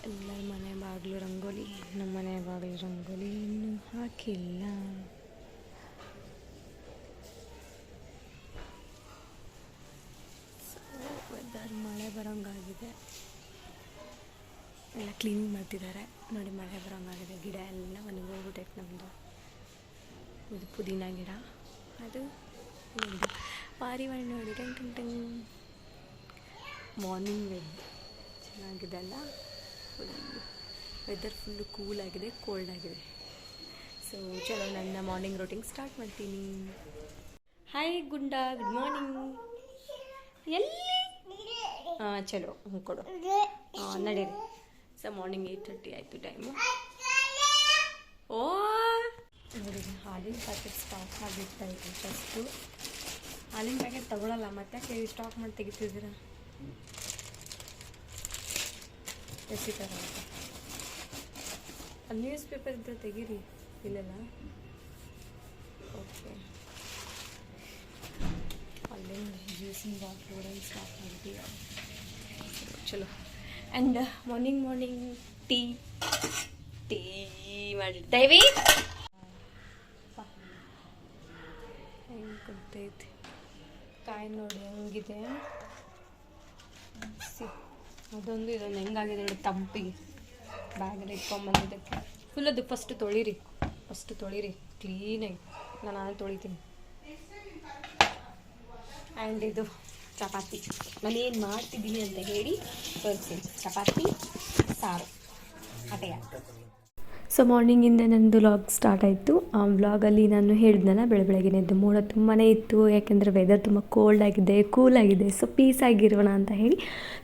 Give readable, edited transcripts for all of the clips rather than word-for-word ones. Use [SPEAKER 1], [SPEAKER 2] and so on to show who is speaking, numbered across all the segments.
[SPEAKER 1] ಎಲ್ಲರ ಮನೆ ಬಾಗಿಲು ರಂಗೋಲಿ, ನಮ್ಮ ಮನೆ ಬಾಗಿಲು ರಂಗೋಲಿ ಇನ್ನೂ ಹಾಕಿಲ್ಲ. ವೆದರ್ ಮಳೆ ಬರೋಂಗಾಗಿದೆ. ಎಲ್ಲ ಕ್ಲೀನಿಂಗ್ ಮಾಡ್ತಿದ್ದಾರೆ ನೋಡಿ. ಮಳೆ ಬರೋಂಗಾಗಿದೆ. ಗಿಡ ಎಲ್ಲ ಒಣಗೋಗ್ಬಿಟ್ಟೈತೆ ನಮ್ಮದು. ಇದು ಪುದೀನ ಗಿಡ, ಅದು ಪಾರಿವಾಳ ನೋಡಿ. Tongue tongue tongue. ಮಾರ್ನಿಂಗ್ ಚೆನ್ನಾಗಿದೆ ಅಲ್ಲ. ವೆದರ್ ಫುಲ್ಲು ಕೂಲಾಗಿದೆ, ಕೋಲ್ಡ್ ಆಗಿದೆ. ಸೊ ಚಲೋ ನನ್ನ ಮಾರ್ನಿಂಗ್ ರೂಟೀನ್ ಸ್ಟಾರ್ಟ್ ಮಾಡ್ತೀನಿ. ಹಾಯ್ ಗುಂಡ, ಗುಡ್ ಮಾರ್ನಿಂಗ್. ಎಲ್ಲಿ ಚಲೋ ಕೊಡು. ನಡೀರಿ. ಸೊ ಮಾರ್ನಿಂಗ್ 8:30 ಆಯಿತು ಟೈಮು. ಓ ನೋಡಿ, ಹಾಲಿನ ಪ್ಯಾಕೆಟ್ ಸ್ಟಾಕ್ ಆಗಿರ್ತಾಯಿತ್ತು. ಫಸ್ಟು ಹಾಲಿನ ಪ್ಯಾಕೆಟ್ ತೊಗೊಳಲ್ಲ, ಮತ್ತೆ ಸ್ಟಾಕ್ ಮಾಡಿ ತೆಗಿತಿದ್ದೀರ ಎಸಿತಾರ ಅಂತ. ನ್ಯೂಸ್ ಪೇಪರ್ ಇದ್ದರೆ ತೆಗೀರಿ. ಇಲ್ಲಲ್ಲ, ಓಕೆ. ಅಲ್ಲೇ ಜ್ಯೂಸಿನ ಬಾಟ್ಲು ಸ್ಟಾಕ್ ಮಾಡಿದ್ದೀವಿ. ಚಲೋ. ಆ್ಯಂಡ್ ಮಾರ್ನಿಂಗ್ ಟೀ ಮಾಡಿರ್ತೀವಿ. ಹೆಂಗೆ ಕೊಡ್ತೈತಿ ಕಾಯಿ ನೋಡಿ, ಹೆಂಗಿದೆ. ಅದೊಂದು ಇದೊಂದು ಹೆಂಗಾಗಿದೆ ನೋಡಿ, ತಂಪಿಗೆ ಬ್ಯಾಗಲ್ಲಿ ಇಟ್ಕೊಂಬಂದಿದ್ದಕ್ಕೆ. ಫುಲ್ ಅದು ಫಸ್ಟ್ ತೊಳಿರಿ ಕ್ಲೀನಾಗಿ. ನಾನು ತೊಳಿತೀನಿ. ಆ್ಯಂಡ್ ಇದು ಚಪಾತಿ ನಾನು ಏನು ಮಾಡ್ತಿದ್ದೀನಿ ಅಂತ ಹೇಳಿ ತೋರಿಸ್ತೀನಿ. ಚಪಾತಿ ಸಾರು ಅಟೆಯ. ಸೊ ಮಾರ್ನಿಂಗಿಂದ ನನ್ನದು ವ್ಲಾಗ್ ಸ್ಟಾರ್ಟ್ ಆಯಿತು. ಆ ವ್ಲಾಗಲ್ಲಿ ನಾನು ಹೇಳಿದ್ನಲ್ಲ, ಬೆಳಗ್ಗೆನೇ ಎದ್ದು ಮೋಡ ತುಂಬಾ ಇತ್ತು. ಯಾಕೆಂದರೆ ವೆದರ್ ತುಂಬ ಕೋಲ್ಡ್ ಆಗಿದೆ, ಕೂಲ್ ಆಗಿದೆ. ಸೊ ಪೀಸ್ ಆಗಿರೋಣ ಅಂತ ಹೇಳಿ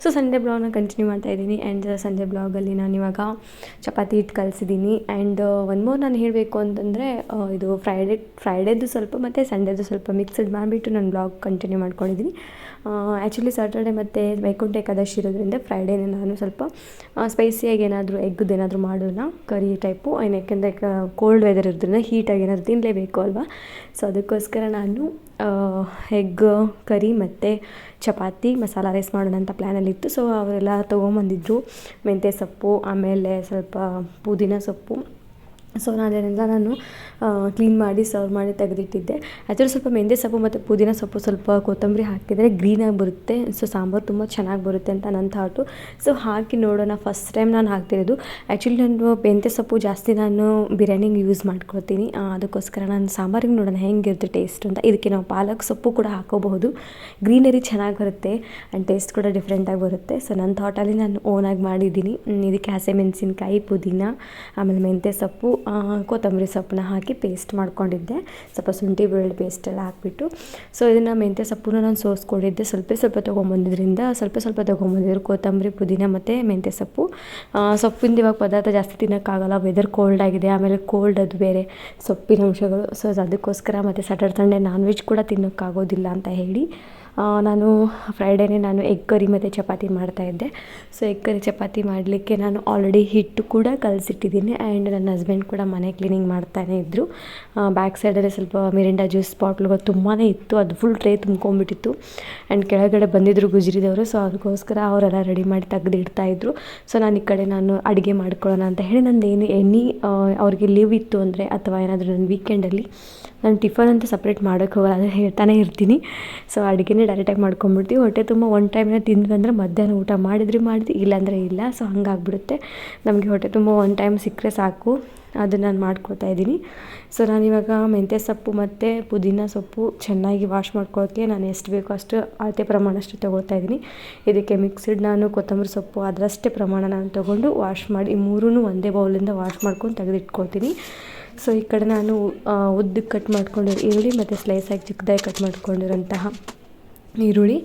[SPEAKER 1] ಸೊ ಸಂಡೇ ಬ್ಲಾಗ್ನ ಕಂಟಿನ್ಯೂ ಮಾಡ್ತಾಯಿದ್ದೀನಿ. ಆ್ಯಂಡ್ ಸಂಡೇ ಬ್ಲಾಗಲ್ಲಿ ನಾನು ಇವಾಗ ಚಪಾತಿ ಹಿಟ್ಟು ಕಲಿಸಿದ್ದೀನಿ. ಆ್ಯಂಡ್ ಒನ್ ಮೋರ್ ನಾನು ಹೇಳಬೇಕು ಅಂತಂದರೆ, ಇದು ಫ್ರೈಡೇದು ಸ್ವಲ್ಪ ಮತ್ತು ಸಂಡೇದು ಸ್ವಲ್ಪ ಮಿಕ್ಸಡ್ ಮಾಡಿಬಿಟ್ಟು ನಾನು ಬ್ಲಾಗ್ ಕಂಟಿನ್ಯೂ ಮಾಡ್ಕೊಂಡಿದ್ದೀನಿ. ಆ್ಯಕ್ಚುಲಿ ಸ್ಯಾಟರ್ಡೆ ಮತ್ತು ವೈಕುಂಠ ಏಕಾದಶಿ ಇರೋದ್ರಿಂದ ಫ್ರೈಡೇನೇ ನಾನು ಸ್ವಲ್ಪ ಸ್ಪೈಸಿಯಾಗಿ ಏನಾದರೂ ಎಗ್ಗದ್ದು ಏನಾದರೂ ಮಾಡೋಣ, ಕರಿ ಟೈಪು. ಯಾಕೆಂದರೆ ಕೋಲ್ಡ್ ವೆದರ್ ಇರೋದ್ರಿಂದ ಹೀಟಾಗಿ ಏನಾದರೂ ತಿನ್ನಲೇಬೇಕು ಅಲ್ವಾ. ಸೊ ಅದಕ್ಕೋಸ್ಕರ ನಾನು ಎಗ್ ಕರಿ ಮತ್ತು ಚಪಾತಿ ಮಸಾಲ ರೈಸ್ ಮಾಡೋಣ ಅಂತ ಪ್ಲ್ಯಾನಲ್ಲಿತ್ತು. ಸೊ ಅವರೆಲ್ಲ ತೊಗೊಂಬಂದಿದ್ರು ಮೆಂತ್ಯ ಸೊಪ್ಪು, ಆಮೇಲೆ ಸ್ವಲ್ಪ ಪುದೀನ ಸೊಪ್ಪು. ಸೊ ಅದನ್ನೆಲ್ಲ ನಾನು ಕ್ಲೀನ್ ಮಾಡಿ ಸರ್ವ್ ಮಾಡಿ ತೆಗೆದಿಟ್ಟಿದ್ದೆ. ಆ್ಯಕ್ಚುಲಿ ಸ್ವಲ್ಪ ಮೆಂತ್ಯ ಸೊಪ್ಪು ಮತ್ತು ಪುದೀನ ಸೊಪ್ಪು ಸ್ವಲ್ಪ ಕೊತ್ತಂಬರಿ ಹಾಕಿದರೆ ಗ್ರೀನಾಗಿ ಬರುತ್ತೆ. ಸೊ ಸಾಂಬಾರು ತುಂಬ ಚೆನ್ನಾಗಿ ಬರುತ್ತೆ ಅಂತ ನನ್ನ ಥಾಟು. ಸೊ ಹಾಕಿ ನೋಡೋಣ. ಫಸ್ಟ್ ಟೈಮ್ ನಾನು ಹಾಕ್ತಿರೋದು. ಆ್ಯಕ್ಚುಲಿ ನಾನು ಮೆಂತ್ಯ ಸೊಪ್ಪು ಜಾಸ್ತಿ ನಾನು ಬಿರಿಯಾನಿಗೆ ಯೂಸ್ ಮಾಡ್ಕೊಳ್ತೀನಿ. ಅದಕ್ಕೋಸ್ಕರ ನಾನು ಸಾಂಬಾರಿಗೆ ನೋಡೋಣ ಹೆಂಗಿರುತ್ತೆ ಟೇಸ್ಟ್ ಅಂತ. ಇದಕ್ಕೆ ನಾವು ಪಾಲಕ್ ಸೊಪ್ಪು ಕೂಡ ಹಾಕೋಬಹುದು. ಗ್ರೀನರಿ ಚೆನ್ನಾಗಿ ಬರುತ್ತೆ ಆ್ಯಂಡ್ ಟೇಸ್ಟ್ ಕೂಡ ಡಿಫ್ರೆಂಟಾಗಿ ಬರುತ್ತೆ. ಸೊ ನನ್ನ ಥಾಟಲ್ಲಿ ನಾನು ಓನಾಗಿ ಮಾಡಿದ್ದೀನಿ. ಇದಕ್ಕೆ ಹಸಿಮೆಣಸಿನ್ಕಾಯಿ, ಪುದೀನ, ಆಮೇಲೆ ಮೆಂತ್ಯ ಸೊಪ್ಪು, ಕೊತ್ತಂಬರಿ ಸೊಪ್ಪನ್ನ ಹಾಕಿ ಪೇಸ್ಟ್ ಮಾಡ್ಕೊಂಡಿದ್ದೆ. ಸ್ವಲ್ಪ ಶುಂಠಿ ಬೆಳ್ಳುಳ್ಳಿ ಪೇಸ್ಟೆಲ್ಲ ಹಾಕಿಬಿಟ್ಟು. ಸೊ ಇದನ್ನು ಮೆಂತ್ಯ ಸೊಪ್ಪನ್ನ ನಾನು ಸೋಸ್ಕೊಂಡಿದ್ದೆ. ಸ್ವಲ್ಪ ತೊಗೊಂಬಂದಿದ್ರಿಂದ ಸ್ವಲ್ಪ ತೊಗೊಂಬಂದಿದ್ರು ಕೊತ್ತಂಬರಿ, ಪುದೀನ ಮತ್ತು ಮೆಂತ್ಯ ಸೊಪ್ಪು. ಸೊಪ್ಪಿಂದ ಇವಾಗ ಪದಾರ್ಥ ಜಾಸ್ತಿ ತಿನ್ನೋಕ್ಕಾಗಲ್ಲ, ವೆದರ್ ಕೋಲ್ಡ್ ಆಗಿದೆ. ಆಮೇಲೆ ಕೋಲ್ಡ್ ಅದು ಬೇರೆ ಸೊಪ್ಪಿನ ಅಂಶಗಳು. ಸೊ ಅದಕ್ಕೋಸ್ಕರ ಮತ್ತು ಸ್ಯಾಟರ್ಡೆ ಸಂಡೇ ನಾನ್ ವೆಜ್ ಕೂಡ ತಿನ್ನೋಕ್ಕಾಗೋದಿಲ್ಲ ಅಂತ ಹೇಳಿ ನಾನು ಫ್ರೈಡೇನೇ ನಾನು ಎಗ್ ಕರಿ ಮತ್ತು ಚಪಾತಿ ಮಾಡ್ತಾಯಿದ್ದೆ. ಸೊ ಎಗ್ ಕರಿ ಚಪಾತಿ ಮಾಡಲಿಕ್ಕೆ ನಾನು ಆಲ್ರೆಡಿ ಹಿಟ್ಟು ಕೂಡ ಕಲಸಿಟ್ಟಿದ್ದೀನಿ. ಆ್ಯಂಡ್ ನನ್ನ ಹಸ್ಬೆಂಡ್ ಕೂಡ ಮನೆ ಕ್ಲೀನಿಂಗ್ ಮಾಡ್ತಾನೇ ಇದ್ದರು. ಬ್ಯಾಕ್ ಸೈಡಲ್ಲಿ ಸ್ವಲ್ಪ ಮಿರಿಂಡಾ ಜ್ಯೂಸ್ ಬಾಟ್ಲುಗಳು ತುಂಬಾ ಇತ್ತು. ಅದು ಫುಲ್ ಟ್ರೇ ತುಂಬ್ಕೊಂಡ್ಬಿಟ್ಟಿತ್ತು. ಆ್ಯಂಡ್ ಕೆಳಗಡೆ ಬಂದಿದ್ದರು ಗುಜರಿದವರು. ಸೊ ಅದಕ್ಕೋಸ್ಕರ ಅವರೆಲ್ಲ ರೆಡಿ ಮಾಡಿ ತೆಗೆದಿಡ್ತಾಯಿದ್ರು. ಸೊ ನಾನು ಈ ಕಡೆ ನಾನು ಅಡುಗೆ ಮಾಡ್ಕೊಳ್ಳೋಣ ಅಂತ ಹೇಳಿ ನಂದು ಅವ್ರಿಗೆ ಲೀವ್ ಇತ್ತು ಅಂದರೆ, ಅಥವಾ ಏನಾದರೂ ನನ್ನ ವೀಕೆಂಡಲ್ಲಿ ನಾನು ಟಿಫನ್ ಅಂತ ಸಪ್ರೇಟ್ ಮಾಡೋಕ್ಕೆ ಹೋಗಲ್ಲ, ಅದು ಹೇಳ್ತಾನೆ ಇರ್ತೀನಿ. ಸೊ ಅಡುಗೆನೇ ಡೈರೆಕ್ಟಾಗಿ ಮಾಡ್ಕೊಂಬಿಡ್ತೀವಿ. ಹೊಟ್ಟೆ ತುಂಬ ಒನ್ ಟೈಮ್ನ ತಿಂದ್ವಿ ಅಂದರೆ ಮಧ್ಯಾಹ್ನ ಊಟ ಮಾಡಿದ್ವಿ, ಇಲ್ಲಾಂದರೆ ಇಲ್ಲ. ಸೊ ಹಂಗಾಗ್ಬಿಡುತ್ತೆ. ನಮಗೆ ಹೊಟ್ಟೆ ತುಂಬ ಒನ್ ಟೈಮ್ ಸಿಕ್ಕರೆ ಸಾಕು, ಅದು ನಾನು ಮಾಡ್ಕೊತಾ ಇದ್ದೀನಿ. ಸೊ ನಾನಿವಾಗ ಮೆಂತ್ಯ ಸೊಪ್ಪು ಮತ್ತು ಪುದೀನ ಸೊಪ್ಪು ಚೆನ್ನಾಗಿ ವಾಶ್ ಮಾಡ್ಕೊಳ್ಳೋಕ್ಕೆ ನಾನು ಎಷ್ಟು ಬೇಕೋ ಅಷ್ಟು ಅಳತೆ ಪ್ರಮಾಣ ಅಷ್ಟು ತೊಗೊಳ್ತಾ ಇದ್ದೀನಿ. ಇದಕ್ಕೆ ಮಿಕ್ಸಿಡ್ ನಾನು ಕೊತ್ತಂಬರಿ ಸೊಪ್ಪು ಅದರಷ್ಟೇ ಪ್ರಮಾಣ ನಾನು ತೊಗೊಂಡು ವಾಶ್ ಮಾಡಿ ಮೂರೂ ಒಂದೇ ಬೌಲಿಂದ ವಾಶ್ ಮಾಡ್ಕೊಂಡು ತೆಗೆದಿಟ್ಕೊಳ್ತೀನಿ. ಸೊ ಈ ಕಡೆ ನಾನು ಉದ್ದಕ್ಕೆ ಕಟ್ ಮಾಡ್ಕೊಂಡಿರೋ ಈರುಳ್ಳಿ ಮತ್ತು ಸ್ಲೈಸಾಗಿ ಚಿಕ್ಕದಾಗಿ ಕಟ್ ಮಾಡ್ಕೊಂಡಿರೋಂತಹ ಈರುಳ್ಳಿ,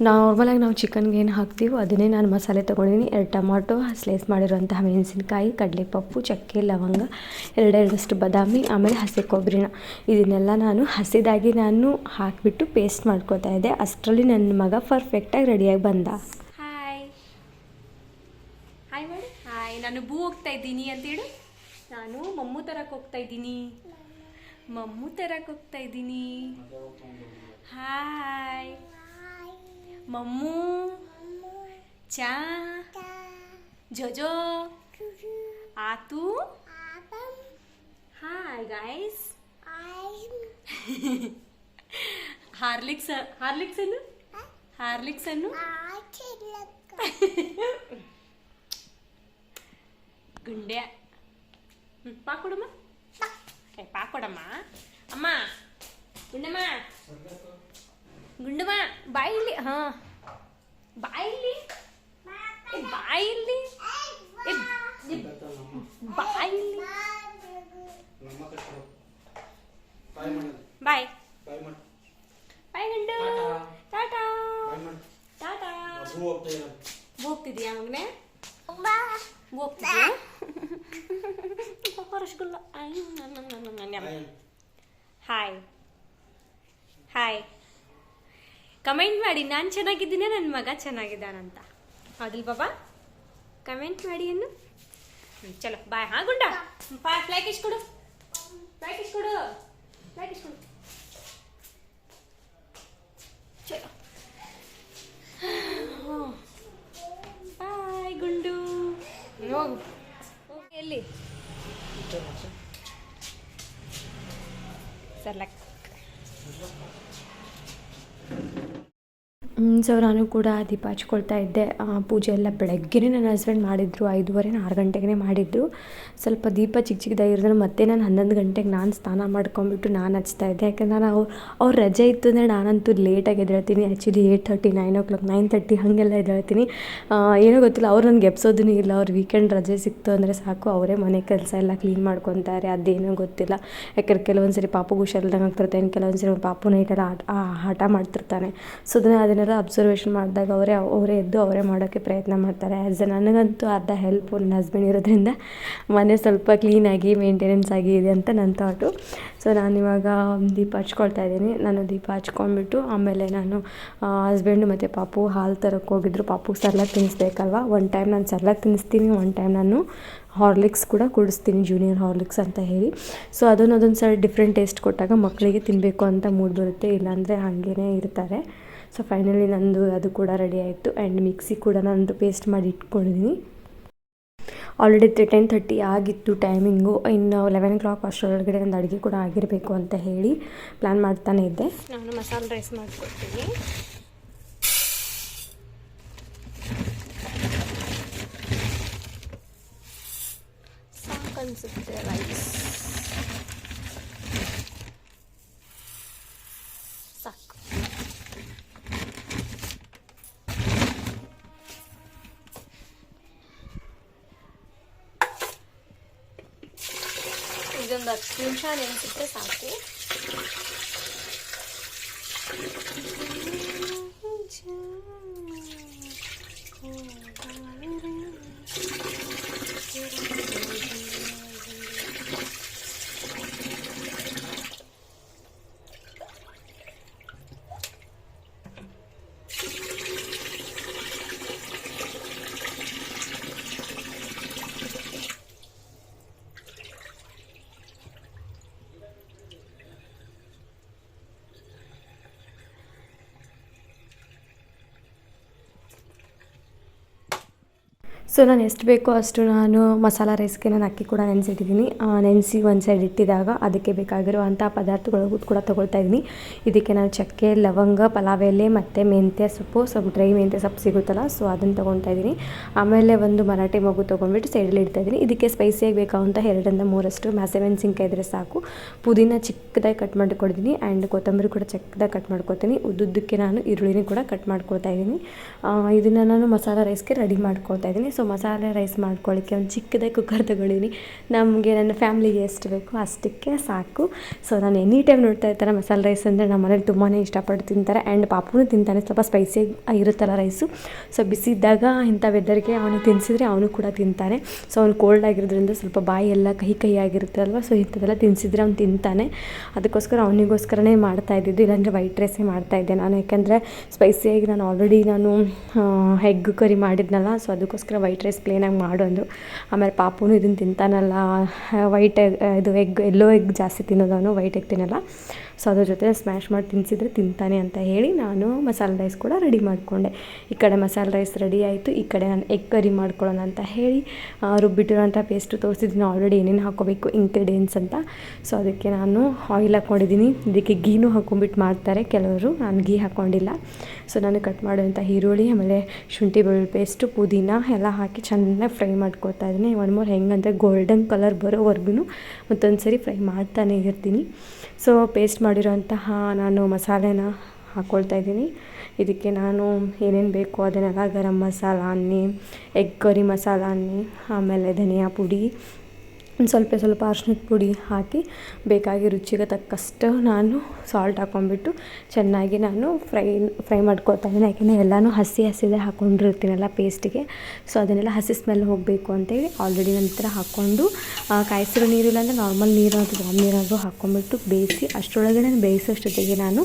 [SPEAKER 1] ನಾರ್ಮಲಾಗಿ ನಾವು ಚಿಕನ್ಗೆ ಏನು ಹಾಕ್ತೀವೋ ಅದನ್ನೇ ನಾನು ಮಸಾಲೆ ತೊಗೊಂಡಿದ್ದೀನಿ. 2 ಟೊಮಾಟೊ, ಸ್ಲೈಸ್ ಮಾಡಿರೋಂತಹ ಮೆಣಸಿನ್ಕಾಯಿ, ಕಡಲೆಪಪ್ಪು, ಚಕ್ಕೆ, ಲವಂಗ, ಎರಡಷ್ಟು ಬಾದಾಮಿ, ಆಮೇಲೆ ಹಸಿ ಕೊಬ್ಬರಿನ ಇದನ್ನೆಲ್ಲ ನಾನು ಹಸಿದಾಗಿ ನಾನು ಹಾಕಿಬಿಟ್ಟು ಪೇಸ್ಟ್ ಮಾಡ್ಕೊತಾ ಇದ್ದೆ. ಅಷ್ಟರಲ್ಲಿ ನನ್ನ ಮಗ ಪರ್ಫೆಕ್ಟಾಗಿ ರೆಡಿಯಾಗಿ ಬಂದ. ಹಾಯ್ ಮಾಡಿ. ಹಾಯ್, ನಾನು ಹೋಗ್ತಾ ಇದ್ದೀನಿ ಅಂತೇಳಿ. ನಾನು ಮಮ್ಮು ತರಕ್ಕೆ ಹೋಗ್ತಾ ಇದ್ದೀನಿ. ಹಾಯ್ ಮಮ್ಮು, ಚಾ ಜೋಜೋ ಆತು. Hi guys. ಹಾರ್ಲಿಕ್ಸ್ ಅನ್ನು ಗುಂಡ್ಯಾ ಪಾಕೊಡಮ್ಮ ಪಾಕೊಡಮ್ಮ. ಅಮ್ಮ ಗುಂಡಮ್ಮ ಬಾಯಿಲಿ. ಹಾಂ ಬಾಯಿಲಿ ಬಾಯಿಲಿ ಬಾಯಿಲಿ. ಬಾಯ್ ಬಾಯ್ ಗಂಡು. ಟಾಟಾ ಟಾಟಾ. ಹೋಗ್ತಿದ್ಯಾ ಮಗನೇ? ಹೋಗ್ತಿದ್ಯಾ? ರಸಗುಲ್ಲ. Hi hi. ಕಮೆಂಟ್ ಮಾಡಿ ನಾನು ಚೆನ್ನಾಗಿದ್ದೀನಿ, ನನ್ನ ಮಗ ಚೆನ್ನಾಗಿದ್ದಾನಂತ. ಹೌದಿಲ್ಲ ಬಾಬಾ? ಕಮೆಂಟ್ ಮಾಡಿ ಅನ್ನು. ಚಲೋ ಬಾಯ್. ಹಾಂ ಗುಂಡ ಫ್ಲೈಕ್ ಇಸ್ಕೊಡು. ಚಲೋ ಬಾಯ್ ಗುಂಡು. ಹೋಗು. ಎಲ್ಲಿ ಸರ್ಲಕ್. ಸೊ ನಾನು ಕೂಡ ದೀಪ ಹಚ್ಕೊಳ್ತಾ ಇದ್ದೆ. ಪೂಜೆ ಎಲ್ಲ ಬೆಳಗ್ಗೆ ನನ್ನ ಹಸ್ಬೆಂಡ್ ಮಾಡಿದ್ರು, 5:30 6 ಗಂಟೆಗೆ ಮಾಡಿದ್ರು. ಸ್ವಲ್ಪ ದೀಪ ಚಿಕ್ಕದಾಗಿರೋದ್ರೆ ಮತ್ತೆ ನಾನು 11 ಗಂಟೆಗೆ ನಾನು ಸ್ನಾನ ಮಾಡ್ಕೊಂಬಿಟ್ಟು ನಾನು ಹಚ್ತಾ ಇದ್ದೆ. ಯಾಕಂದ್ರೆ ನಾನು ಅವ್ರ ರಜೆ ಇತ್ತು ಅಂದರೆ ನಾನಂತೂ ಲೇಟಾಗಿ ಎದ್ದೇಳ್ತೀನಿ. ಆ್ಯಕ್ಚುಲಿ 8:30 9 o'clock 9:30 ಹಾಗೆಲ್ಲ ಎದ್ದೇಳ್ತೀನಿ. ಏನೋ ಗೊತ್ತಿಲ್ಲ, ಅವ್ರು ನನಗೆ ಎಬ್ಸೋದೂ ಇಲ್ಲ. ಅವ್ರ ವೀಕೆಂಡ್ ರಜೆ ಸಿಕ್ತು ಅಂದರೆ ಸಾಕು, ಅವರೇ ಮನೆ ಕೆಲಸ ಎಲ್ಲ ಕ್ಲೀನ್ ಮಾಡ್ಕೊತಾರೆ. ಅದೇನೋ ಗೊತ್ತಿಲ್ಲ. ಯಾಕಂದ್ರೆ ಕೆಲವೊಂದು ಸರಿ ಪಾಪುಗೆ ಹುಷಾರಿಲ್ದಂಗೆ ಆಗ್ತಿರ್ತಾನೆ, ಕೆಲವೊಂದು ಸರಿ ಪಾಪು ನೈಟೆಲ್ಲ ಆಟ ಮಾಡ್ತಿರ್ತಾನೆ. ಸೊ ಅದನ್ನೆಲ್ಲ ಅಬ್ಸರ್ವೇಷನ್ ಮಾಡಿದಾಗ ಅವರೇ ಎದ್ದು ಅವರೇ ಮಾಡೋಕ್ಕೆ ಪ್ರಯತ್ನ ಮಾಡ್ತಾರೆ. ನನಗಂತೂ ಅರ್ಧ ಹೆಲ್ಪು ನನ್ನ ಹಸ್ಬೆಂಡ್ ಇರೋದ್ರಿಂದ ಮನೆ ಸ್ವಲ್ಪ ಕ್ಲೀನಾಗಿ ಮೇಂಟೆನೆನ್ಸ್ ಆಗಿ ಇದೆ ಅಂತ ನನ್ನ ಥಾಟು. ಸೊ ನಾನಿವಾಗ ದೀಪ ಹಚ್ಕೊಳ್ತಾ ಇದ್ದೀನಿ. ನಾನು ದೀಪ ಹಚ್ಕೊಂಡ್ಬಿಟ್ಟು ಆಮೇಲೆ ನಾನು ಹಸ್ಬೆಂಡು ಮತ್ತು ಪಾಪು ಹಾಲು ತರಕ್ಕೆ ಹೋಗಿದ್ರು. ಪಾಪುಗೆ ಸರ್ಲಾಕ್ ತಿನ್ನಿಸ್ಬೇಕಲ್ವ. ಒನ್ ಟೈಮ್ ನಾನು ಸರ್ಲಾಕ್ ತಿನ್ನಿಸ್ತೀನಿ, ಒನ್ ಟೈಮ್ ನಾನು ಹಾರ್ಲಿಕ್ಸ್ ಕೂಡ ಕುಡಿಸ್ತೀನಿ, ಜೂನಿಯರ್ ಹಾರ್ಲಿಕ್ಸ್ ಅಂತ ಹೇಳಿ. ಸೊ ಅದೊಂದು ಸರಿ ಡಿಫ್ರೆಂಟ್ ಟೇಸ್ಟ್ ಕೊಟ್ಟಾಗ ಮಕ್ಕಳಿಗೆ ತಿನ್ನಬೇಕು ಅಂತ ಮೂಡ್ ಬರುತ್ತೆ, ಇಲ್ಲಾಂದರೆ ಹಾಗೇ ಇರ್ತಾರೆ. ಸೊ ಫೈನಲಿ ನಂದು ಅದು ಕೂಡ ರೆಡಿ ಆಯಿತು. ಆ್ಯಂಡ್ ಮಿಕ್ಸಿ ಕೂಡ ನಾನು ಪೇಸ್ಟ್ ಮಾಡಿ ಇಟ್ಕೊಂಡಿದ್ದೀನಿ. ಆಲ್ರೆಡಿ 10:30 ಆಗಿತ್ತು ಟೈಮಿಂಗು. ಇನ್ನು 11 o'clock ಅಷ್ಟರೊಳಗಡೆ ನಂದು ಅಡುಗೆ ಕೂಡ ಆಗಿರಬೇಕು ಅಂತ ಹೇಳಿ ಪ್ಲ್ಯಾನ್ ಮಾಡ್ತಾನೆ ಇದ್ದೆ. ನಾನು ಮಸಾಲೆ ರೈಸ್ ಮಾಡ್ಕೊಡ್ತೀನಿ. ಸಾಕು ಅನಿಸುತ್ತೆ ರೈಸ್, ಸಾಕು. ಇದೊಂದು 10 ನಿಮಿಷ ನೆನೆಸಿದ್ರೆ ಸಾಕು. ಸೊ ನಾನು ಎಷ್ಟು ಬೇಕೋ ಅಷ್ಟು ನಾನು ಮಸಾಲ ರೈಸ್ಗೆ ನಾನು ಅಕ್ಕಿ ಕೂಡ ನೆನೆಸಿಟ್ಟಿದ್ದೀನಿ. ನೆನೆಸಿ ಒಂದು ಸೈಡ್ ಇಟ್ಟಿದಾಗ ಅದಕ್ಕೆ ಬೇಕಾಗಿರುವಂಥ ಪದಾರ್ಥಗಳು ಕೂಡ ತೊಗೊಳ್ತಾ ಇದ್ದೀನಿ. ಇದಕ್ಕೆ ನಾನು ಚಕ್ಕೆ, ಲವಂಗ, ಪಲಾವ್ ಎಲೆ ಮತ್ತು ಮೆಂತ್ಯ ಸೊಪ್ಪು, ಸ್ವಲ್ಪ ಡ್ರೈ ಮೆಂತ್ಯ ಸೊಪ್ಪು ಸಿಗುತ್ತಲ್ಲ, ಸೊ ಅದನ್ನು ತೊಗೊಳ್ತಾ ಇದ್ದೀನಿ. ಆಮೇಲೆ ಒಂದು ಮರಾಠಿ ಮಗು ತೊಗೊಂಡ್ಬಿಟ್ಟು ಸೈಡಲ್ಲಿ ಇಡ್ತಾಯಿದ್ದೀನಿ. ಇದಕ್ಕೆ ಸ್ಪೈಸಿಯಾಗಿ ಬೇಕಾದಂಥ 2ರಿಂದ 3 ಹಸಿಮೆಣಸಿನ್ಕಾಯಿ ಇದ್ದರೆ ಸಾಕು. ಪುದೀನ ಚಿಕ್ಕದಾಗಿ ಕಟ್ ಮಾಡಿಕೊಡ್ತೀನಿ ಆ್ಯಂಡ್ ಕೊತ್ತಂಬರಿ ಕೂಡ ಚಿಕ್ಕದಾಗಿ ಕಟ್ ಮಾಡ್ಕೊತೀನಿ. ಉದ್ದುದ್ದಕ್ಕೆ ನಾನು ಈರುಳ್ಳಿನೂ ಕೂಡ ಕಟ್ ಮಾಡ್ಕೊಳ್ತಾ ಇದ್ದೀನಿ. ಇದನ್ನು ನಾನು ಮಸಾಲ ರೈಸ್ಗೆ ರೆಡಿ ಮಾಡ್ಕೊಳ್ತಾ ಇದ್ದೀನಿ. ಸೊ ಮಸಾಲೆ ರೈಸ್ ಮಾಡ್ಕೊಳ್ಳಿಕ್ಕೆ ಒಂದು ಚಿಕ್ಕದಾಗಿ ಕುಕ್ಕರ್ ತೊಗೊಂಡಿದ್ದೀನಿ. ನಮಗೆ ನನ್ನ ಫ್ಯಾಮ್ಲಿಗೆ ಎಷ್ಟು ಬೇಕೋ ಅಷ್ಟಕ್ಕೆ ಸಾಕು. ಸೊ ನಾನು ಎನಿ ಟೈಮ್ ನೋಡ್ತಾ ಇರ್ತಾರೆ ಮಸಾಲೆ ರೈಸ್ ಅಂದರೆ ನಮ್ಮ ಮನೇಲಿ ತುಂಬಾ ಇಷ್ಟಪಟ್ಟು ತಿಂತಾರೆ. ಆ್ಯಂಡ್ ಪಾಪುನೂ ತಿಂತಾನೆ, ಸ್ವಲ್ಪ ಸ್ಪೈಸಿಯಾಗಿ ಇರುತ್ತಲ್ಲ ರೈಸು. ಸೊ ಬಿಸಿ ಇದ್ದಾಗ ಇಂಥ ವೆದರ್ಗೆ ಅವನು ತಿನ್ನಿಸಿದ್ರೆ ಅವನು ಕೂಡ ತಿಂತಾನೆ. ಸೊ ಅವ್ನು ಕೋಲ್ಡ್ ಆಗಿರೋದ್ರಿಂದ ಸ್ವಲ್ಪ ಬಾಯಿ ಎಲ್ಲ ಕಹಿ ಆಗಿರುತ್ತೆ ಅಲ್ವ. ಸೊ ಇಂಥದ್ದೆಲ್ಲ ತಿನ್ನಿಸಿದ್ರೆ ಅವ್ನು ತಿಂತಾನೆ. ಅದಕ್ಕೋಸ್ಕರ ಅವನಿಗೋಸ್ಕರನೇ ಮಾಡ್ತಾಯಿದ್ದಿದ್ದು, ಇಲ್ಲಾಂದರೆ ವೈಟ್ ರೈಸೇ ಮಾಡ್ತಾಯಿದ್ದೆ ನಾನು. ಯಾಕೆಂದರೆ ಸ್ಪೈಸಿಯಾಗಿ ನಾನು ಆಲ್ರೆಡಿ ಎಗ್ ಕರಿ ಮಾಡಿದ್ನಲ್ಲ, ಸೊ ಅದಕ್ಕೋಸ್ಕರ ವೈಟ್ ರೈಸ್ ಪ್ಲೇನಾಗಿ ಮಾಡೋದು. ಆಮೇಲೆ ಪಾಪುನು ಇದನ್ನು ತಿಂತಾನಲ್ಲ, ವೈಟ್ ಇದು ಎಗ್, ಎಲ್ಲೋ ಎಗ್ ಜಾಸ್ತಿ ತಿನ್ನೋದು ಅವನು, ವೈಟ್ ಎಗ್ ತಿನ್ನಲ್ಲ. ಸೊ ಅದ್ರ ಜೊತೆ ಸ್ಮ್ಯಾಶ್ ಮಾಡಿ ತಿನ್ನಿಸಿದ್ರೆ ತಿಂತಾನೆ ಅಂತ ಹೇಳಿ ನಾನು ಮಸಾಲೆ ರೈಸ್ ಕೂಡ ರೆಡಿ ಮಾಡಿಕೊಂಡೆ. ಈ ಕಡೆ ಮಸಾಲೆ ರೈಸ್ ರೆಡಿ ಆಯಿತು, ಈ ಕಡೆ ನಾನು ಎಗ್ ಕರಿ ಮಾಡ್ಕೊಳ್ಳೋಣ ಅಂತ ಹೇಳಿ ರುಬ್ಬಿಟ್ಟಿರೋಂಥ ಪೇಸ್ಟು ತೋರಿಸಿದ್ದೀನಿ ಆಲ್ರೆಡಿ ಏನೇನು ಹಾಕ್ಕೋಬೇಕು ಇಂಗ್ರೀಡಿಯೆಂಟ್ಸ್ ಅಂತ. ಸೊ ಅದಕ್ಕೆ ನಾನು ಆಯಿಲ್ ಹಾಕ್ಕೊಂಡಿದ್ದೀನಿ. ಇದಕ್ಕೆ ಗೀನೂ ಹಾಕ್ಕೊಂಬಿಟ್ಟು ಮಾಡ್ತಾರೆ ಕೆಲವರು, ನಾನು ಗೀ ಹಾಕ್ಕೊಂಡಿಲ್ಲ. ಸೊ ನಾನು ಕಟ್ ಮಾಡುವಂಥ ಈರುಳ್ಳಿ ಆಮೇಲೆ ಶುಂಠಿ ಬೆಳ್ಳುಳ್ಳಿ ಪೇಸ್ಟು ಪುದೀನ ಎಲ್ಲ ಹಾಕಿ ಚೆನ್ನಾಗಿ ಫ್ರೈ ಮಾಡ್ಕೊತಾ ಇದ್ದೀನಿ. ಒನ್ ಮೋರ್ ಹೆಂಗಂದರೆ ಗೋಲ್ಡನ್ ಕಲರ್ ಬರೋವರೆಗೂ ಮತ್ತೊಂದು ಸರಿ ಫ್ರೈ ಮಾಡ್ತಾನೆ ಇರ್ತೀನಿ. ಸೊ ಪೇಸ್ಟ್ ಮಾಡಿರೋಂತಹ ನಾನು ಮಸಾಲೆನ ಹಾಕ್ಕೊಳ್ತಾ ಇದ್ದೀನಿ. ಇದಕ್ಕೆ ನಾನು ಏನೇನು ಬೇಕೋ ಅದನ್ನೆಲ್ಲ ಗರಂ ಮಸಾಲ ಅನ್ನಿ, ಎಗ್ ಕರಿ ಮಸಾಲ ಅನ್ನಿ, ಆಮೇಲೆ ಧನಿಯಾ ಪುಡಿ, ಒಂದು ಸ್ವಲ್ಪ ಅರ್ಶಿನದ ಪುಡಿ ಹಾಕಿ ಬೇಕಾಗಿ ರುಚಿಗೆ ತಕ್ಕಷ್ಟು ನಾನು ಸಾಲ್ಟ್ ಹಾಕ್ಕೊಂಡ್ಬಿಟ್ಟು ಚೆನ್ನಾಗಿ ನಾನು ಫ್ರೈ ಮಾಡ್ಕೊತಾ ಇದ್ದೀನಿ. ಯಾಕೆಂದರೆ ಎಲ್ಲನೂ ಹಸಿದೇ ಹಾಕ್ಕೊಂಡಿರ್ತೀನಲ್ಲ ಪೇಸ್ಟಿಗೆ. ಸೊ ಅದನ್ನೆಲ್ಲ ಹಸಿ ಸ್ಮೆಲ್ ಹೋಗಬೇಕು ಅಂತೇಳಿ ಆಲ್ರೆಡಿ ನಂತರ ಹಾಕ್ಕೊಂಡು ಕಾಯಿಸಿರೋ ನೀರಿಲ್ಲ ಅಂದರೆ ನಾರ್ಮಲ್ ನೀರು ಅಥವಾ ವಾಮ್ ನೀರಾದರೂ ಹಾಕ್ಕೊಂಡ್ಬಿಟ್ಟು ಬೇಯಿಸಿ ಅಷ್ಟರೊಳಗಡೆ ಬೇಯಿಸೋಷ್ಟೊತ್ತಿಗೆ ನಾನು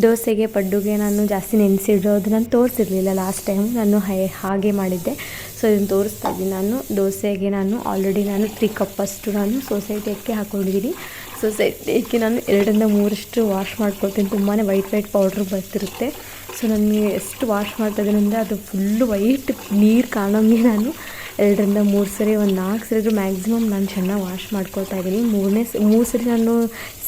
[SPEAKER 1] ದೋಸೆಗೆ ಪಡ್ಡುಗೆ ನಾನು ಜಾಸ್ತಿ ನೆನೆಸಿಡೋದು ನಾನು ತೋರಿಸಿರಲಿಲ್ಲ ಲಾಸ್ಟ್ ಟೈಮ್, ನಾನು ಹಾಗೆ ಮಾಡಿದ್ದೆ. ಸೊ ಇದನ್ನು ತೋರಿಸ್ತಾ ಇದ್ದೀನಿ. ನಾನು ದೋಸೆಗೆ ನಾನು ಆಲ್ರೆಡಿ ನಾನು 3 ಕಪ್ಪಷ್ಟು ನಾನು ಸೊಸೈಟಿ ಅಕ್ಕಿ ಹಾಕ್ಕೊಂಡಿದ್ದೀನಿ. ಸೊಸೈಟಿ ಅಕ್ಕಿ ನಾನು 2-3 ವಾಶ್ ಮಾಡ್ಕೊಳ್ತೀನಿ. ತುಂಬಾ ವೈಟ್ ಪೌಡ್ರ್ ಬರ್ತಿರುತ್ತೆ. ಸೊ ನನಗೆ ಎಷ್ಟು ವಾಶ್ ಮಾಡ್ತಾಯಿದ್ದೀನಿ ಅಂದರೆ ಅದು ಫುಲ್ಲು ವೈಟ್ ನೀರು ಕಾಣೋಂಗೆ ನಾನು 2-3 ಸರಿ, ಒಂದು 4 ಸರಿ ಮ್ಯಾಕ್ಸಿಮಮ್ ನಾನು ಚೆನ್ನಾಗಿ ವಾಶ್ ಮಾಡ್ಕೊಳ್ತಾ ಇದ್ದೀನಿ. 3 ಸರಿ ನಾನು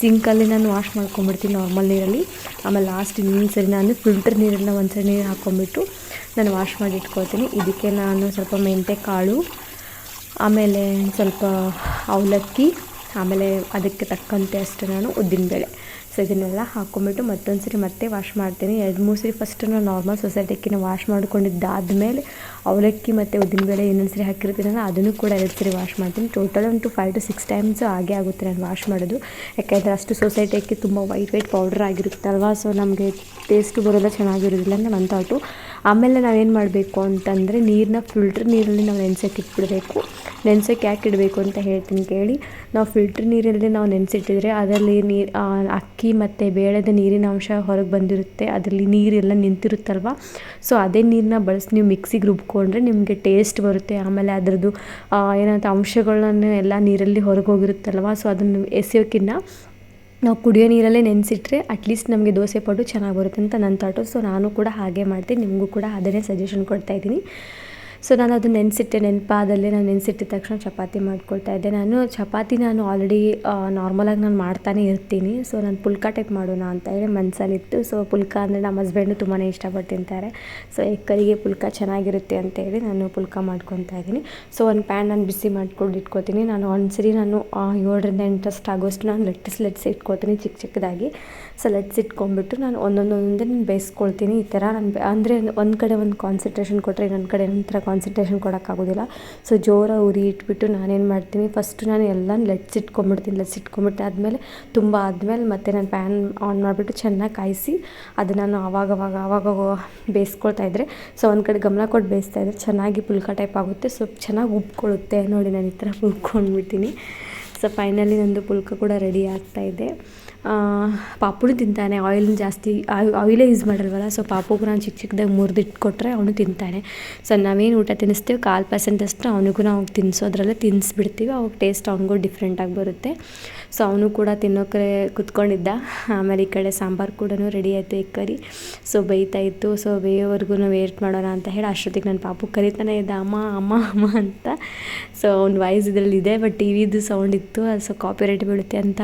[SPEAKER 1] ಸಿಂಕಲ್ಲಿ ನಾನು ವಾಶ್ ಮಾಡ್ಕೊಂಬಿಡ್ತೀನಿ ನಾರ್ಮಲ್ ನೀರಲ್ಲಿ. ಆಮೇಲೆ ಲಾಸ್ಟ್ ಇನ್ನೊಂದು ಸರಿ ನಾನು ಫಿಲ್ಟರ್ ನೀರೆಲ್ಲ ಒಂದು ಸರಿ ನೀರು ಹಾಕ್ಕೊಂಬಿಟ್ಟು ನಾನು ವಾಶ್ ಮಾಡಿ ಇಟ್ಕೊಳ್ತೀನಿ. ಇದಕ್ಕೆ ನಾನು ಸ್ವಲ್ಪ ಮೆಂತ್ಯ ಕಾಳು, ಆಮೇಲೆ ಸ್ವಲ್ಪ ಅವಲಕ್ಕಿ, ಆಮೇಲೆ ಅದಕ್ಕೆ ತಕ್ಕಂತೆ ಅಷ್ಟು ನಾನು ಉದ್ದಿನಬೇಳೆ, ಸೊ ಇದನ್ನೆಲ್ಲ ಹಾಕ್ಕೊಂಬಿಟ್ಟು ಮತ್ತೊಂದು ಸರಿ ಮತ್ತೆ ವಾಶ್ ಮಾಡ್ತೀನಿ. 2-3 ಸರಿ ಫಸ್ಟ್ ನಾನು ನಾರ್ಮಲ್ ಸೊಸೈಟಿ ಅಕ್ಕಿನ ವಾಶ್ ಮಾಡ್ಕೊಂಡಿದ್ದಾದಮೇಲೆ ಅವಲಕ್ಕಿ ಮತ್ತು ಉದ್ದಿನಬೇಳೆ ಇನ್ನೊಂದು ಸರಿ ಹಾಕಿರ್ತೀನಲ್ಲ ಅದನ್ನು ಕೂಡ 2 ಸರಿ ವಾಶ್ ಮಾಡ್ತೀನಿ. ಟೋಟಲ್ ಒಂದು 5-6 ಟೈಮ್ಸು ಆಗೇ ಆಗುತ್ತೆ ನಾನು ವಾಶ್ ಮಾಡೋದು. ಯಾಕೆಂದರೆ ಅಷ್ಟು ಸೊಸೈಟಿ ಅಕ್ಕಿ ತುಂಬ ವೈಟ್ ಪೌಡ್ರ್ ಆಗಿರುತ್ತಲ್ವ, ಸೊ ನಮಗೆ ಟೇಸ್ಟು ಬರೋಲ್ಲ, ಚೆನ್ನಾಗಿರೋದಿಲ್ಲ ಅಂತ ನನ್ನ ಥಾಟು. ಆಮೇಲೆ ನಾವೇನು ಮಾಡಬೇಕು ಅಂತಂದರೆ ನೀರನ್ನ ಫಿಲ್ಟ್ರ್ ನೀರಲ್ಲಿ ನಾವು ನೆನೆಸೋಕೆ ಇಟ್ಬಿಡಬೇಕು. ನೆನೆಸೋಕೆ ಯಾಕೆ ಇಡಬೇಕು ಅಂತ ಹೇಳ್ತೀನಿ ಕೇಳಿ. ನಾವು ಫಿಲ್ಟ್ರ್ ನೀರಲ್ಲಿ ನಾವು ನೆನೆಸಿಟ್ಟಿದ್ರೆ ಅದರಲ್ಲಿ ಅಕ್ಕಿ ಮತ್ತು ಬೇಳೆದ ನೀರಿನ ಅಂಶ ಹೊರಗೆ ಬಂದಿರುತ್ತೆ, ಅದರಲ್ಲಿ ನೀರೆಲ್ಲ ನಿಂತಿರುತ್ತಲ್ವ. ಸೊ ಅದೇ ನೀರನ್ನ ಬಳಸಿ ನೀವು ಮಿಕ್ಸಿಗೆ ರುಬ್ಕೊಂಡ್ರೆ ನಿಮಗೆ ಟೇಸ್ಟ್ ಬರುತ್ತೆ. ಆಮೇಲೆ ಅದರದ್ದು ಏನಂತ ಅಂಶಗಳನ್ನು ಎಲ್ಲ ನೀರಲ್ಲಿ ಹೊರಗೆ ಹೋಗಿರುತ್ತಲ್ವ. ಸೊ ಅದನ್ನು ಎಸೆಯೋಕ್ಕಿಂತ ನಾವು ಕುಡಿಯೋ ನೀರಲ್ಲೇ ನೆನೆಸಿಟ್ರೆ ಅಟ್ಲೀಸ್ಟ್ ನಮಗೆ ದೋಸೆ ಪಡ್ಡು ಚೆನ್ನಾಗಿ ಬರುತ್ತೆ ಅಂತ ನನ್ನ ಥಾಟು. ಸೊ ನಾನು ಕೂಡ ಹಾಗೆ ಮಾಡ್ತೀನಿ, ನಿಮಗೂ ಕೂಡ ಅದನ್ನೇ ಸಜೆಷನ್ ಕೊಡ್ತಾಯಿದ್ದೀನಿ. ಸೊ ನಾನು ಅದನ್ನು ನೆನಪಾದಲ್ಲೇ ನಾನು ನೆನೆಸಿಟ್ಟಿದ ತಕ್ಷಣ ಚಪಾತಿ ಮಾಡ್ಕೊಳ್ತಾ ಇದ್ದೆ. ಚಪಾತಿ ನಾನು ಆಲ್ರೆಡಿ ನಾರ್ಮಲಾಗಿ ನಾನು ಮಾಡ್ತಾನೆ ಇರ್ತೀನಿ. ಸೊ ನಾನು ಪುಲ್ಕ ಟೈಪ್ ಮಾಡೋಣ ಅಂತ ಹೇಳಿ ಮನಸ್ಸಲ್ಲಿತ್ತು. ಸೊ ಪುಲ್ಕ ಅಂದರೆ ನಮ್ಮ ಹಸ್ಬೆಂಡು ತುಂಬಾ ಇಷ್ಟಪಟ್ಟು ತಿಂತಾರೆ. ಸೊ ಎಗ್ ಕರಿಗೆ ಪುಲ್ಕ ಚೆನ್ನಾಗಿರುತ್ತೆ ಅಂತೇಳಿ ನಾನು ಪುಲ್ಕ ಮಾಡ್ಕೊತಾ ಇದ್ದೀನಿ. ಸೊ ಒಂದು ಪ್ಯಾನ್ ನಾನು ಬಿಸಿ ಮಾಡ್ಕೊಂಡು ಇಟ್ಕೊತೀನಿ. ನಾನು ಒಂದ್ಸರಿ ನಾನು 7-8 ಆಗೋಷ್ಟು ನಾನು ಲೆಟ್ಸ್ ಇಟ್ಕೊತೀನಿ ಚಿಕ್ಕದಾಗಿ. ಸೊ ಲೆಟ್ಸ್ ಇಟ್ಕೊಂಡ್ಬಿಟ್ಟು ನಾನು ಒಂದೊಂದೇ ನಾನು ಬೇಯಿಸ್ಕೊಳ್ತೀನಿ. ಈ ಥರ ನಾನು ಅಂದರೆ ಒಂದು ಕಡೆ ಒಂದು ಕಾನ್ಸಂಟ್ರೇಷನ್ ಕೊಟ್ಟರೆ ಇನ್ನೊಂದು ಕಡೆ ಒಂಥರ ಕಾನ್ಸಂಟ್ರೇಷನ್ ಕೊಡೋಕ್ಕಾಗೋದಿಲ್ಲ. ಸೊ ಜೋರ ಉರಿ ಇಟ್ಬಿಟ್ಟು ನಾನೇನು ಮಾಡ್ತೀನಿ, ಫಸ್ಟು ನಾನು ಎಲ್ಲ ಲೆಟ್ಸ್ ಇಟ್ಕೊಂಡ್ಬಿಟ್ಟು ಆದಮೇಲೆ ತುಂಬ ಆದಮೇಲೆ ಮತ್ತೆ ನಾನು ಪ್ಯಾನ್ ಆನ್ ಮಾಡಿಬಿಟ್ಟು ಚೆನ್ನಾಗಿ ಕಾಯಿಸಿ ಅದು ನಾನು ಆವಾಗ ಬೇಯಿಸ್ಕೊಳ್ತಾ ಇದ್ದರೆ, ಸೊ ಒಂದು ಕಡೆ ಗಮನ ಕೊಟ್ಟು ಬೇಯಿಸ್ತಾ ಇದ್ದರೆ ಚೆನ್ನಾಗಿ ಪುಲ್ಕ ಟೈಪ್ ಆಗುತ್ತೆ. ಸೊ ಚೆನ್ನಾಗಿ ಉಬ್ಕೊಳ್ಳುತ್ತೆ. ನೋಡಿ ನಾನು ಈ ಥರ ಉಬ್ಕೊಂಡ್ಬಿಡ್ತೀನಿ. ಸೊ ಫೈನಲಿ ನಂದು ಪುಲ್ಕ ಕೂಡ ರೆಡಿ ಆಗ್ತಾಯಿದೆ. ಪಾಪುನು ತಿಂತಾನೆ. ಆಯಿಲೇ ಯೂಸ್ ಮಾಡಲ್ವಲ್ಲ, ಸೊ ಪಾಪುಗೂ ನಾನು ಚಿಕ್ಕದಾಗಿ ಮುರಿದಿಟ್ಕೊಟ್ರೆ ಅವನು ತಿಂತಾನೆ. ಸೊ ನಾವೇನು ಊಟ ತಿನ್ನಿಸ್ತೀವಿ 1/4% ಅಷ್ಟು ಅವನಿಗೂ ನಾವು ತಿನ್ನಿಸೋದ್ರಲ್ಲೇ ತಿನ್ನಿಸ್ಬಿಡ್ತೀವಿ. ಅವಾಗ ಟೇಸ್ಟ್ ಅವನಿಗೂ ಡಿಫ್ರೆಂಟಾಗಿ ಬರುತ್ತೆ. ಸೊ ಅವನು ಕೂಡ ತಿನ್ನೋಕೆ ಕುತ್ಕೊಂಡಿದ್ದ. ಆಮೇಲೆ ಈ ಕಡೆ ಸಾಂಬಾರು ಕೂಡ ರೆಡಿ ಆಯಿತು, ಎಗ್ ಕರಿ. ಸೊ ಬೇಯ್ತಾಯಿತ್ತು. ಸೊ ಬೇಯೋವರೆಗೂ ವೇಟ್ ಮಾಡೋಣ ಅಂತ ಹೇಳಿ ಅಷ್ಟೊತ್ತಿಗೆ ನನ್ನ ಪಾಪು ಕರಿತಾನೆ ಇದ್ದ ಅಮ್ಮ ಅಂತ. ಸೊ ಅವ್ನ ವಾಯ್ಸ್ ಇದರಲ್ಲಿದೆ, ಬಟ್ ಟಿವಿದು ಸೌಂಡ್ ಇತ್ತು, ಅದು ಸೊ ಕಾಪಿರೈಟ್ ಬೀಳುತ್ತೆ ಅಂತ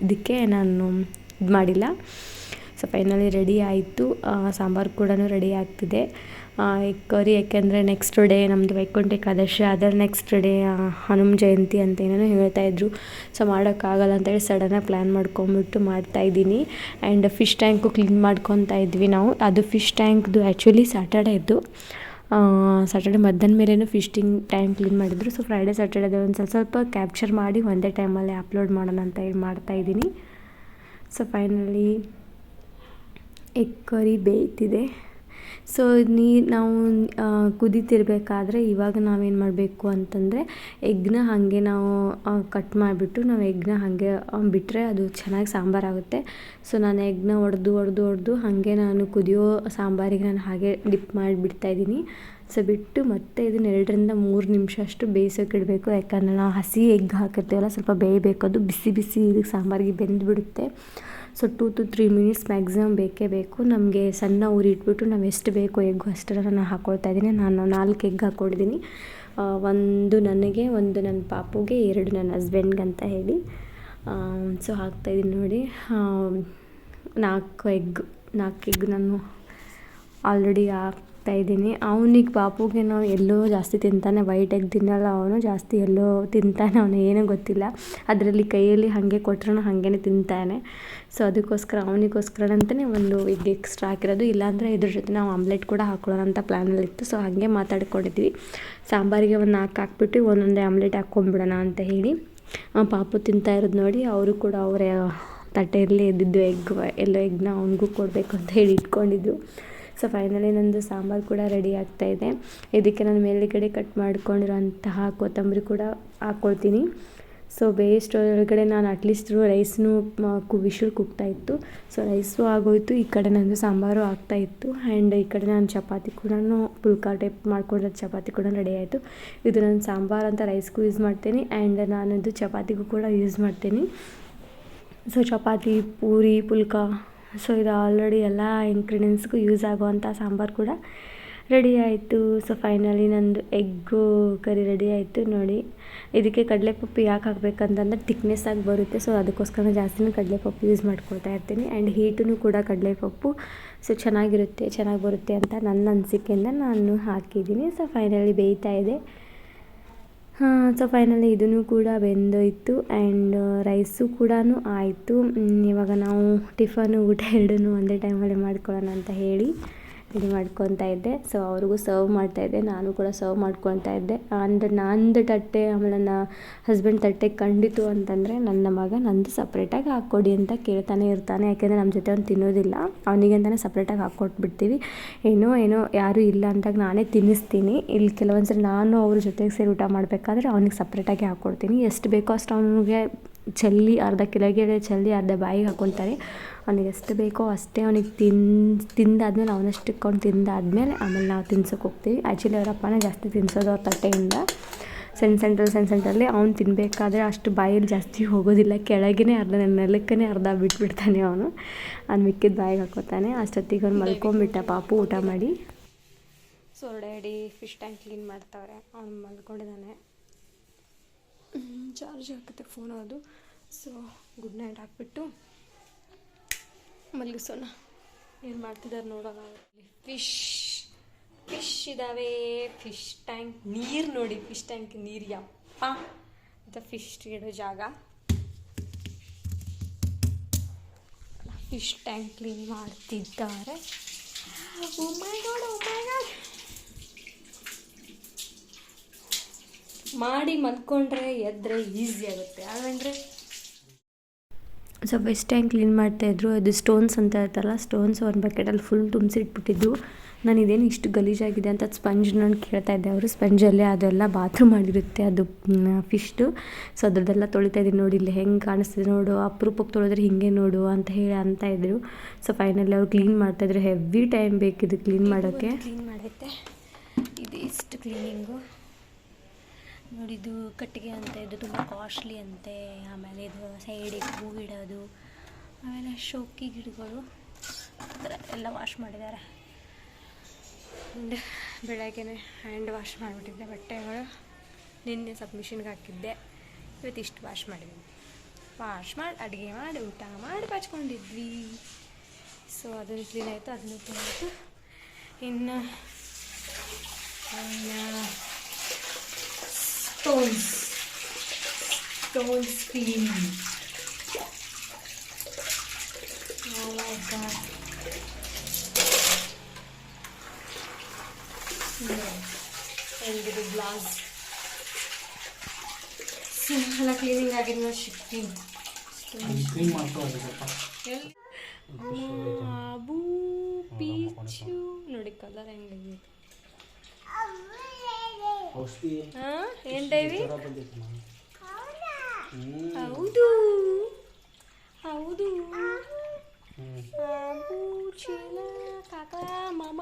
[SPEAKER 1] ಇದಕ್ಕೆ ನಾನು ಇದು ಮಾಡಿಲ್ಲ. ಸೊ ಫೈನಲಿ ರೆಡಿ ಆಯಿತು. ಸಾಂಬಾರು ಕೂಡ ರೆಡಿ ಆಗ್ತಿದೆ. ಎಗ್ ಕರಿ ಯಾಕೆಂದರೆ ನೆಕ್ಸ್ಟ್ ಡೇ ನಮ್ಮದು ವೈಕುಂಠ ಏಕಾದಶಿ, ಅದರ ನೆಕ್ಸ್ಟ್ ಡೇ ಹನುಮ ಜಯಂತಿ ಅಂತ ಏನೇನೋ ಹೇಳ್ತಾಯಿದ್ರು. ಸೊ ಮಾಡೋಕ್ಕಾಗಲ್ಲ ಅಂತೇಳಿ ಸಡನ್ನಾಗಿ ಪ್ಲ್ಯಾನ್ ಮಾಡ್ಕೊಂಬಿಟ್ಟು ಮಾಡ್ತಾಯಿದ್ದೀನಿ. ಆ್ಯಂಡ್ ಫಿಶ್ ಟ್ಯಾಂಕು ಕ್ಲೀನ್ ಮಾಡ್ಕೊತಾ ಇದ್ವಿ ನಾವು. ಅದು ಫಿಶ್ ಟ್ಯಾಂಕ್ದು ಆ್ಯಕ್ಚುಲಿ ಸ್ಯಾಟರ್ಡೇ ಇದ್ದು, ಸ್ಯಾಟರ್ಡೆ ಮಧ್ಯಾಹ್ನ ಮೇಲೇನು ಫಿಶಿಂಗ್ ಟ್ಯಾಂಕ್ ಕ್ಲೀನ್ ಮಾಡಿದ್ರು. ಸೊ ಫ್ರೈಡೇ ಸ್ಯಾಟರ್ಡೇ ಒಂದು ಸ್ವಲ್ಪ ಕ್ಯಾಪ್ಚರ್ ಮಾಡಿ ಒಂದೇ ಟೈಮಲ್ಲಿ ಅಪ್ಲೋಡ್ ಮಾಡೋಣ ಅಂತ ಹೇಳಿ ಮಾಡ್ತಾಯಿದ್ದೀನಿ. ಸೊ ಫೈನಲಿ ಎಗ್ ಕರಿ ಬೇಯ್ತಿದೆ. ಸೊ ನಾವು ಕುದೀತಿರ್ಬೇಕಾದ್ರೆ ಇವಾಗ ನಾವೇನು ಮಾಡಬೇಕು ಅಂತಂದರೆ ಎಗ್ನ ಹಾಗೆ ನಾವು ಕಟ್ ಮಾಡಿಬಿಟ್ಟು ನಾವು ಎಗ್ನ ಹಾಗೆ ಬಿಟ್ಟರೆ ಅದು ಚೆನ್ನಾಗಿ ಸಾಂಬಾರಾಗುತ್ತೆ. ಸೊ ನಾನು ಎಗ್ನ ಹೊಡೆದು ಹಾಗೆ ನಾನು ಕುದಿಯೋ ಸಾಂಬಾರಿಗೆ ನಾನು ಹಾಗೆ ಡಿಪ್ ಮಾಡಿ ಬಿಡ್ತಾಯಿದ್ದೀನಿ. ಸೊ ಬಿಟ್ಟು ಮತ್ತೆ ಇದನ್ನು 2-3 ನಿಮಿಷ ಅಷ್ಟು ಬೇಯಿಸೋಕೆ ಇಡಬೇಕು. ಯಾಕಂದರೆ ನಾವು ಹಸಿ ಎಗ್ ಹಾಕಿರ್ತೀವಲ್ಲ, ಸ್ವಲ್ಪ ಬೇಯಬೇಕು. ಅದು ಬಿಸಿ ಇದಕ್ಕೆ ಸಾಂಬಾರಿಗೆ ಬೆಂದುಬಿಡುತ್ತೆ. ಸೊ 2 to 3 ಮಿನಿಟ್ಸ್ ಮ್ಯಾಕ್ಸಿಮಮ್ ಬೇಕೇ ಬೇಕು. ನಮಗೆ ಸಣ್ಣ ಉರಿ ಇಟ್ಬಿಟ್ಟು ನಾವು ಎಷ್ಟು ಬೇಕೋ ಎಗ್ಗು ಅಷ್ಟನ್ನು ನಾನು ಹಾಕ್ಕೊಳ್ತಾ ಇದ್ದೀನಿ. ನಾನು 4 ಎಗ್ ಹಾಕ್ಕೊಂಡಿದ್ದೀನಿ. 1 ನನಗೆ, 1 ನನ್ನ ಪಾಪುಗೆ, 2 ನನ್ನ ಹಸ್ಬೆಂಡ್ಗೆ ಅಂತ ಹೇಳಿ. ಸೊ ಹಾಕ್ತಾಯಿದ್ದೀನಿ ನೋಡಿ. 4 ಎಗ್ ನಾನು ಆಲ್ರೆಡಿ ಹಾಕ್ತಾಯಿದ್ದೀನಿ. ಅವನಿಗೆ ಪಾಪುಗೆ ನಾವು ಎಲ್ಲೋ ಜಾಸ್ತಿ ತಿಂತಾನೆ, ವೈಟ್ ಎಗ್ ತಿನ್ನಲ್ಲ ಅವನು, ಜಾಸ್ತಿ ಎಲ್ಲೋ ತಿಂತಾನೆ, ಅವನು ಏನೂ ಗೊತ್ತಿಲ್ಲ. ಅದರಲ್ಲಿ ಕೈಯಲ್ಲಿ ಹಾಗೆ ಕೊಟ್ಟರು ಹಾಗೇ ತಿಂತಾನೆ. ಸೊ ಅದಕ್ಕೋಸ್ಕರ ಅವನಿಗೋಸ್ಕರ ಅಂತಲೇ 1 ಎಗ್ ಎಕ್ಸ್ಟ್ರಾ ಹಾಕಿರೋದು. ಇಲ್ಲಾಂದರೆ ಇದ್ರ ಜೊತೆ ನಾವು ಆಮ್ಲೆಟ್ ಕೂಡ ಹಾಕೊಳ್ಳೋಣ ಅಂತ ಪ್ಲ್ಯಾನಲ್ಲಿತ್ತು. ಸೊ ಹಾಗೆ ಮಾತಾಡ್ಕೊಂಡಿದ್ವಿ. ಸಾಂಬಾರಿಗೆ 4 ಹಾಕ್ಬಿಟ್ಟು ಒಂದೊಂದೇ ಆಮ್ಲೆಟ್ ಹಾಕ್ಕೊಂಡ್ಬಿಡೋಣ ಅಂತ ಹೇಳಿ. ಪಾಪು ತಿಂತಾ ಇರೋದು ನೋಡಿ. ಅವರು ಕೂಡ ಅವರ ತಟ್ಟೆಯಲ್ಲಿ ಎದ್ದಿದ್ದು ಎಲ್ಲೋ ಎಗ್ನ ಅವನಿಗೂ ಕೊಡಬೇಕು ಅಂತ ಹೇಳಿ ಇಟ್ಕೊಂಡಿದ್ದು. ಸೊ ಫೈನಲಿ ನಂದು ಸಾಂಬಾರು ಕೂಡ ರೆಡಿ ಆಗ್ತಾಯಿದೆ. ಇದಕ್ಕೆ ನಾನು ಮೇಲ್ಗಡೆ ಕಟ್ ಮಾಡ್ಕೊಂಡಿರೋಂತಹ ಕೊತ್ತಂಬರಿ ಕೂಡ ಹಾಕ್ಕೊಳ್ತೀನಿ. ಸೊ ಬೇಯಿಸ್ಟೊಳಗಡೆ ನಾನು ಅಟ್ಲೀಸ್ಟ್ ರೈಸ್ನು ವಿಶಲ್ ಕುಗ್ತಾಯಿತ್ತು. ಸೊ ರೈಸು ಆಗೋಯಿತು, ಈ ಕಡೆ ನಂದು ಸಾಂಬಾರು ಆಗ್ತಾಯಿತ್ತು. ಆ್ಯಂಡ್ ಈ ಕಡೆ ನಾನು ಚಪಾತಿ ಕೂಡ ಪುಲ್ಕ ಟೈಪ್ ಮಾಡ್ಕೊಂಡಿರೋ ಚಪಾತಿ ಕೂಡ ರೆಡಿ ಆಯಿತು. ಇದು ನಾನು ಸಾಂಬಾರು ಅಂತ ರೈಸ್ಗೂ ಯೂಸ್ ಮಾಡ್ತೀನಿ, ಆ್ಯಂಡ್ ನಾನಿದು ಚಪಾತಿಗೂ ಕೂಡ ಯೂಸ್ ಮಾಡ್ತೀನಿ. ಸೊ ಚಪಾತಿ, ಪೂರಿ, ಪುಲ್ಕ, ಸೊ ಇದು ಆಲ್ರೆಡಿ ಎಲ್ಲ ಇಂಗ್ರೀಡಿಯೆಂಟ್ಸ್ಗೂ ಯೂಸ್ ಆಗುವಂಥ ಸಾಂಬಾರು ಕೂಡ ರೆಡಿ ಆಯಿತು. ಸೊ ಫೈನಲಿ ನಂದು ಎಗ್ಗು ಕರಿ ರೆಡಿ ಆಯಿತು ನೋಡಿ. ಇದಕ್ಕೆ ಕಡಲೆಪಪ್ಪು ಯಾಕೆ ಹಾಕಬೇಕಂತಂದರೆ ಥಿಕ್ನೆಸ್ ಆಗಿ ಬರುತ್ತೆ. ಸೊ ಅದಕ್ಕೋಸ್ಕರ ಜಾಸ್ತಿನೂ ಕಡಲೆಪಪ್ಪು ಯೂಸ್ ಮಾಡ್ಕೊಳ್ತಾ ಇರ್ತೀನಿ. ಆ್ಯಂಡ್ ಹೀಟೂ ಕೂಡ ಕಡಲೆಪಪ್ಪು ಸೊ ಚೆನ್ನಾಗಿ ಬರುತ್ತೆ ಅಂತ ನನ್ನ ಅನಿಸಿಕೆಯಿಂದ ನಾನು ಹಾಕಿದ್ದೀನಿ. ಸೊ ಫೈನಲಿ ಬೇಯ್ತಾ ಇದೆ. ಸೊ ಫೈನಲಿ ಇದೂ ಕೂಡ ಬೆಂದೋಯ್ತು. ಆ್ಯಂಡ್ ರೈಸು ಕೂಡ ಆಯಿತು. ಇವಾಗ ನಾವು ಟಿಫನು, ಊಟ ಎರಡೂ ಒಂದೇ ಟೈಮಲ್ಲಿ ಮಾಡ್ಕೊಳ್ಳೋಣ ಅಂತ ಹೇಳಿ ರೆಡಿ ಮಾಡ್ಕೊತಾ ಇದ್ದೆ. ಸೊ ಅವ್ರಿಗೂ ಸರ್ವ್ ಮಾಡ್ತಾಯಿದ್ದೆ, ನಾನು ಕೂಡ ಸರ್ವ್ ಮಾಡ್ಕೊತಾ ಇದ್ದೆ. ಅಂದರೆ ನಂದು ತಟ್ಟೆ, ಆಮೇಲೆ ನನ್ನ ಹಸ್ಬೆಂಡ್ ತಟ್ಟೆ ಕಂಡಿತು ಅಂತಂದರೆ ನನ್ನ ಮಗ ನಂದು ಸಪ್ರೇಟಾಗಿ ಹಾಕ್ಕೊಡಿ ಅಂತ ಕೇಳ್ತಾನೆ ಇರ್ತಾನೆ. ಯಾಕೆಂದರೆ ನಮ್ಮ ಜೊತೆ ಅವ್ನು ತಿನ್ನೋದಿಲ್ಲ, ಅವನಿಗೆ ಅಂತಲೇ ಸಪ್ರೇಟಾಗಿ ಹಾಕ್ಕೊಟ್ಬಿಡ್ತೀವಿ. ಏನೋ ಯಾರೂ ಇಲ್ಲ ಅಂದಾಗ ನಾನೇ ತಿನ್ನಿಸ್ತೀನಿ. ಇಲ್ಲಿ ಕೆಲವೊಂದು ಸರಿ ನಾನು ಅವ್ರ ಜೊತೆಗೆ ಸೇರಿ ಊಟ ಮಾಡಬೇಕಾದ್ರೆ ಅವ್ನಿಗೆ ಸಪ್ರೇಟಾಗಿ ಹಾಕ್ಕೊಡ್ತೀನಿ. ಎಷ್ಟು ಬೇಕೋ ಅಷ್ಟು ಅವನಿಗೆ ಚೆಲ್ಲಿ ಅರ್ಧ ಕೆಳಗಡೆ ಚೆಲ್ಲಿ ಅರ್ಧ ಬಾಯಿಗೆ ಹಾಕ್ಕೊತಾರೆ. ಅವನಿಗೆ ಎಷ್ಟು ಬೇಕೋ ಅಷ್ಟೇ ಅವನಿಗೆ ತಿಂದಾದ್ಮೇಲೆ ಅವನಷ್ಟಕ್ಕೆ ಅವ್ನು ತಿಂದಾದ್ಮೇಲೆ ಆಮೇಲೆ ನಾವು ತಿನ್ಸೋಕೆ ಹೋಗ್ತೀವಿ. ಆ್ಯಕ್ಚುಲಿ ಅವ್ರ ಅಪ್ಪನೇ ಜಾಸ್ತಿ ತಿನ್ನಿಸೋದು ಅವ್ರ ತಟ್ಟೆಯಿಂದ. ಸೆಂಟ್ರಲ್ಲಿ ಅವ್ನು ತಿನ್ನಬೇಕಾದ್ರೆ ಅಷ್ಟು ಬಾಯಲ್ಲಿ ಜಾಸ್ತಿ ಹೋಗೋದಿಲ್ಲ, ಕೆಳಗೇ ಅರ್ಧ, ನೆಲಕ್ಕೇ ಅರ್ಧ ಬಿಟ್ಬಿಡ್ತಾನೆ ಅವನು. ಅದು ಮಿಕ್ಕಿದ ಬಾಯಿಗೆ ಹಾಕೋತಾನೆ. ಅಷ್ಟೊತ್ತಿಗೆ ಅವ್ನು ಮಲ್ಕೊಂಬಿಟ್ಟ ಪಾಪು ಊಟ ಮಾಡಿ. So daddy fish tank clean ಮಾಡ್ತಾವ್ರೆ, ಅವ್ನು ಮಲ್ಕೊಂಡಿದ್ದಾನೆ. ಚಾರ್ಜ್ ಹಾಕುತ್ತೆ ಫೋನ್ ಅದು. ಸೊ ಗುಡ್ ನೈಟ್ ಹಾಕ್ಬಿಟ್ಟು ಮಲಗಿಸೋಣ. ಏನು ಮಾಡ್ತಿದ್ದಾರೆ ನೋಡೋಣ. ಫಿಶ್ ಇದ್ದಾವೆ. ಫಿಶ್ ಟ್ಯಾಂಕ್ ನೀರು ನೋಡಿ, ಫಿಶ್ ಟ್ಯಾಂಕ್ ನೀರು ಯಪ್ಪ ಅಂತ ಫಿಶ್ ಇಡೋ ಜಾಗ. ಫಿಶ್ ಟ್ಯಾಂಕ್ ಕ್ಲೀನ್ ಮಾಡ್ತಿದ್ದಾರೆ. ಓ ಮೈ ಗಾಡ್ ಮಾಡಿ ಮಲ್ಕೊಂಡ್ರೆ ಎದ್ರೆ ಈಸಿ ಆಗುತ್ತೆ. ಯಾಕಂದರೆ ಸೊ ಫಿಶ್ ಟ್ಯಾಂಕ್ ಕ್ಲೀನ್ ಮಾಡ್ತಾಯಿದ್ರು. ಅದು ಸ್ಟೋನ್ಸ್ ಅಂತ ಇರ್ತಲ್ಲ, ಸ್ಟೋನ್ಸ್ ಒಂದು ಬಕೆಟಲ್ಲಿ ಫುಲ್ ತುಂಬಿಸಿಟ್ಬಿಟ್ಟಿದ್ದು. ನಾನು ಇದೇನು ಇಷ್ಟು ಗಲೀಜಾಗಿದೆ ಅಂತ ಸ್ಪಂಜ್ ನಾನು ಕೇಳ್ತಾ ಇದ್ದೆ. ಅವರು ಸ್ಪಂಜಲ್ಲೇ ಅದೆಲ್ಲ ಬಾತ್ರೂಮ್ ಆಗಿರುತ್ತೆ ಅದು ಫಿಶ್ದು. ಸೊ ಅದ್ರದ್ದೆಲ್ಲ ತೊಳಿತಾ ಇದ್ದೀನಿ ನೋಡಿ, ಇಲ್ಲಿ ಹೆಂಗೆ ಕಾಣಿಸ್ತಿದೆ ನೋಡು, ಅಪರೂಪಕ್ಕೆ ತೊಳೆದ್ರೆ ಹಿಂಗೆ ನೋಡು ಅಂತ ಹೇಳಿ ಅಂತ ಇದ್ರು. ಸೊ ಫೈನಲಿ ಅವ್ರು ಕ್ಲೀನ್ ಮಾಡ್ತಾಯಿದ್ರು. ಹೆವಿ ಟೈಮ್ ಬೇಕಿದ್ದು ಕ್ಲೀನ್ ಮಾಡೋಕ್ಕೆ. ಕ್ಲೀನ್ ಮಾಡೈತೆ ಇದು ಇಷ್ಟು ಕ್ಲೀನಿಂಗು ನೋಡಿದ್ದು. ಕಟ್ಟಿಗೆ ಅಂತ ಇದು ತುಂಬ ಕಾಸ್ಟ್ಲಿ ಅಂತೆ. ಆಮೇಲೆ ಇದು ಸೈಡಿಗೆ ಹೂ ಇಡೋದು, ಆಮೇಲೆ ಶೋಕಿ ಗಿಡಗಳು ಆ ಥರ ಎಲ್ಲ ವಾಶ್ ಮಾಡಿದ್ದಾರೆ. ಬೆಳಗ್ಗೆ ಹ್ಯಾಂಡ್ ವಾಶ್ ಮಾಡಿಬಿಟ್ಟಿದ್ದೆ ಬಟ್ಟೆಗಳು. ನಿನ್ನೆ ಸ್ವಲ್ಪ ಮಿಷಿನ್ಗೆ ಹಾಕಿದ್ದೆ, ಇವತ್ತು ಇಷ್ಟು ವಾಶ್ ಮಾಡಿದ್ದೀನಿ. ವಾಶ್ ಮಾಡಿ ಅಡುಗೆ ಮಾಡಿ ಊಟ ಮಾಡಿ ಬಾಚ್ಕೊಂಡಿದ್ವಿ. ಸೊ ಅದನ್ನು ಕ್ಲೀನ್ ಆಯಿತು, ಅದನ್ನು ಕ್ಲೀನ್ ಆಯಿತು. ಇನ್ನು ಸ್ಟೋನ್ಸ್ ಕ್ಲೀನ್. ಹೆಂಗಿದೆ ಗ್ಲಾಸ್ ಎಲ್ಲ ಕ್ಲೀನಿಂಗ್ ಆಗಿದೆ ನೋಡಿ. ಶಿಫ್ಟಿಂಗ್ ಆಬು ಪೀಚು ನೋಡಿ ಕಲರ್ ಹೆಂಗಿದೆ. ಹಾಂ ಏನು ಡೈವಿ? ಹೌದು ಆಬು ಚೀಲ ಕಾಕ ಮಾಮ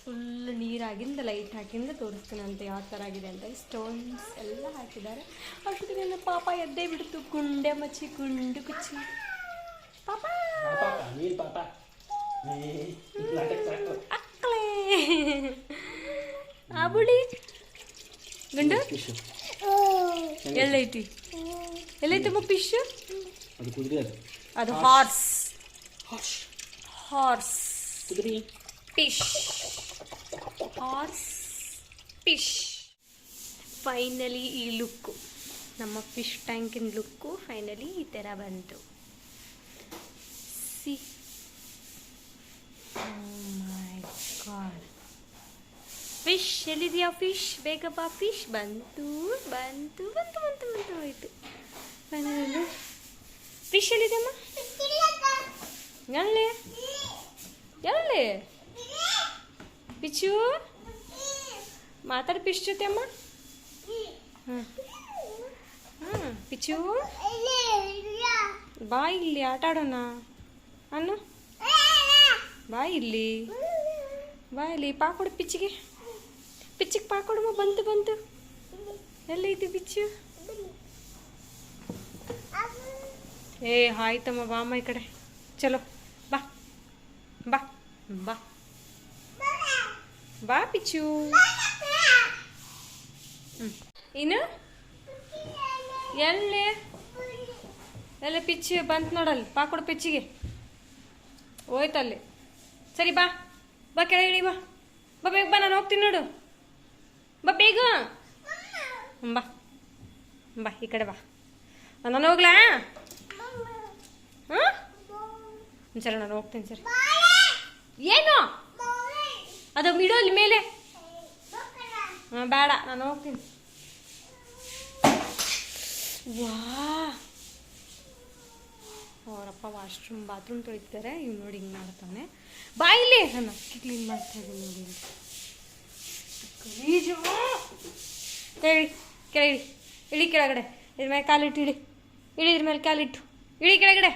[SPEAKER 1] ಫುಲ್ ನೀರು ಆಗಿಂದ ಲೈಟ್ ಹಾಕಿಂದ ತೋರಿಸ್ತೀನಂತೆ ಯಾವ ಥರ ಆಗಿದೆ ಅಂತ. ಸ್ಟೋನ್ಸ್ ಎಲ್ಲ ಹಾಕಿದ್ದಾರೆ. ಅಷ್ಟೊತ್ತಿಗೆ ನನ್ನ ಪಾಪ ಎದ್ದೇ ಬಿಡ್ತು, ಗುಂಡೆ ಮಚ್ಚಿ ಗುಂಡು ಕುಚ್ಚಿ. ಪಾಪ ಅಕ್ಕಲೇ ಆ ಬುಡಿ ಗುಂಡು ಎಲ್ಲೈತಿ ಎಲ್ಲೈತಮ್ಮ ಫಿಶ್? ಅದು horse horse fish horse fish. Finally ಈ ಲುಕ್ಕು, ನಮ್ಮ ಫಿಶ್ ಟ್ಯಾಂಕಿನ ಲುಕ್ಕು ಫೈನಲಿ ಈ ಥರ ಬಂತು. See my god. ಫಿಶ್ ಎಲ್ಲಿದೆಯಾ? ಫಿಶ್ ಬೇಗ ಬಾ. ಫಿಶ್ ಬಂತು ಬಂತು ಬಂತು ಬಂತು ಬಂತು ಹೋಯ್ತು. ಫೈನಲಿ ಫಿಶ್ ಎಲ್ಲಿದೆಮ್ಮ? ಎಲ್ಲಿ ಎಲ್ಲಿ ಪಿಚ್ಚು ಮಾತಾಡಿ ಪಿಶ್ ಜೊತೆ ಅಮ್ಮ. ಹಾಂ ಹಾಂ ಪಿಚ್ಚು ಬಾ ಇಲ್ಲಿ ಆಟ ಆಡೋಣ ಅನ್ನು. ಬಾ ಇಲ್ಲಿ ಬಾ ಇಲ್ಲಿ ಪಾಕೊಡು ಪಿಚ್ಚಿಗೆ. ಪಿಚ್ಚಿಗೆ ಪಾಕೊಡಮ್ಮ. ಬಂತು ಬಂತು. ಎಲ್ಲೈತಿ ಪಿಚ್ಚು? ಏ ಆಯ್ತಮ್ಮ ಬಾ ಅಮ್ಮ ಈ ಕಡೆ. ಚಲೋ ಬಾ ಬಾ ಬಾ ಬಾ ಪಿಚ್ಚು. ಇನ್ನು ಎಲ್ಲಿ ಎಲ್ಲ ಪಿಚ್ಚು ಬಂತು ನೋಡಲ್ಲಿ. ಪಾಕೊಡು ಪಿಚ್ಚಿಗೆ. ಹೋಯ್ತಲ್ಲಿ. ಸರಿ ಬಾ ಬಾ ಕೆಳಗಿಡಿ. ಬಾ ಬಾ ಬೇಗ ಬಾ, ನಾನು ಹೋಗ್ತೀನಿ ನೋಡು. ಬಾ ಬೇಗ ಬಾ ಬಾ ಈ ಕಡೆ ಬಾ. ನಾನು ಹೋಗ್ಲಾ? ಹಾಂ ಸರಿ ನಾನು ಹೋಗ್ತೀನಿ. ಸರಿ ಏನು ಅದು ಬಿಡು ಅಲ್ಲಿ ಮೇಲೆ. ಹಾಂ ಬೇಡ ನಾನು ಹೋಗ್ತೀನಿ. ವಾ ಅವರಪ್ಪ ವಾಶ್ರೂಮ್ ಬಾತ್ರೂಮ್ ತೊಳಿತಾರೆ. ಇವ್ ನೋಡಿ ಹಿಂಗೆ ಮಾಡ್ತಾನೆ. ಬಾ ಇಲ್ಲಿ. ನಾನು ಅಕ್ಕಿ ಕ್ಲೀನ್ ಮಾಡ್ತಾ ಇದ್ದೀನಿ ನೋಡಿ. ಗಲೀಜು. ಹೇಳಿ ಕೆಳಗಿಡಿ. ಇಳಿ ಕೆಳಗಡೆ. ಇದ್ರ ಮೇಲೆ ಕಾಲಿಟ್ಟು ಇಳಿ. ಇಳಿ ಇದ್ರ ಮೇಲೆ ಕಾಲಿಟ್ಟು ಇಳಿ ಕೆಳಗಡೆ.